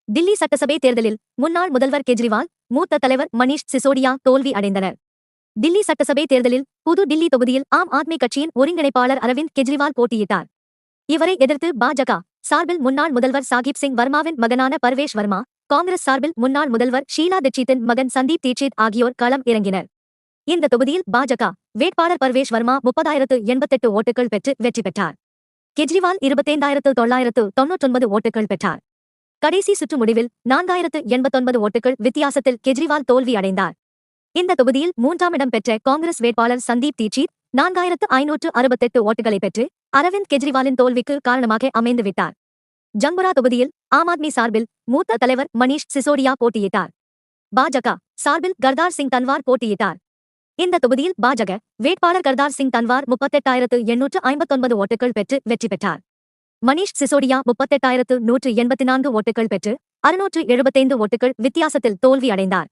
தில்லி சட்டசபை தேர்தலில் முன்னாள் முதல்வர் கெஜ்ரிவால், மூத்த தலைவர் மணீஷ் சிசோடியா தோல்வி அடைந்தனர். தில்லி சட்டசபை தேர்தலில் புது தில்லி தொகுதியில் ஆம் ஆத்மி கட்சியின் ஒருங்கிணைப்பாளர் அரவிந்த் கெஜ்ரிவால் போட்டியிட்டார். இவரை எதிர்த்து பாஜக சார்பில் முன்னாள் முதல்வர் சாகிப் சிங் வர்மாவின் மகனான பர்வேஷ் வர்மா, காங்கிரஸ் சார்பில் முன்னாள் முதல்வர் ஷீலா தீட்சித்தின் மகன் சந்தீப் தீட்சித் ஆகியோர் களம் இறங்கினர். இந்த தொகுதியில் பாஜக வேட்பாளர் பர்வேஷ் வர்மா 30,088 ஓட்டுகள் பெற்று வெற்றி பெற்றார். கெஜ்ரிவால் 25,999 ஓட்டுகள் பெற்றார். கடைசி சுற்று முடிவில் 4,089 ஓட்டுகள் வித்தியாசத்தில் கெஜ்ரிவால் தோல்வி அடைந்தார். இந்த தொகுதியில் 3ஆம் இடம் பெற்ற காங்கிரஸ் வேட்பாளர் சந்தீப் தீட்சித் 4,568 ஓட்டுகளை பெற்று அரவிந்த் கெஜ்ரிவாலின் தோல்விக்கு காரணமாக அமைந்துவிட்டார். ஜங்குரா தொகுதியில் ஆம் ஆத்மி சார்பில் மூத்த தலைவர் மணீஷ் சிசோடியா போட்டியிட்டார். பாஜக சார்பில் கர்தார் சிங் தன்வார் போட்டியிட்டார். இந்த தொகுதியில் பாஜக வேட்பாளர் கர்தார் சிங் தன்வார் 38,859 ஓட்டுகள் பெற்று வெற்றி பெற்றார். மணீஷ் சிசோடியா 38,184 ஓட்டுகள் பெற்று 675 ஓட்டுகள் வித்தியாசத்தில் தோல்வி அடைந்தார்.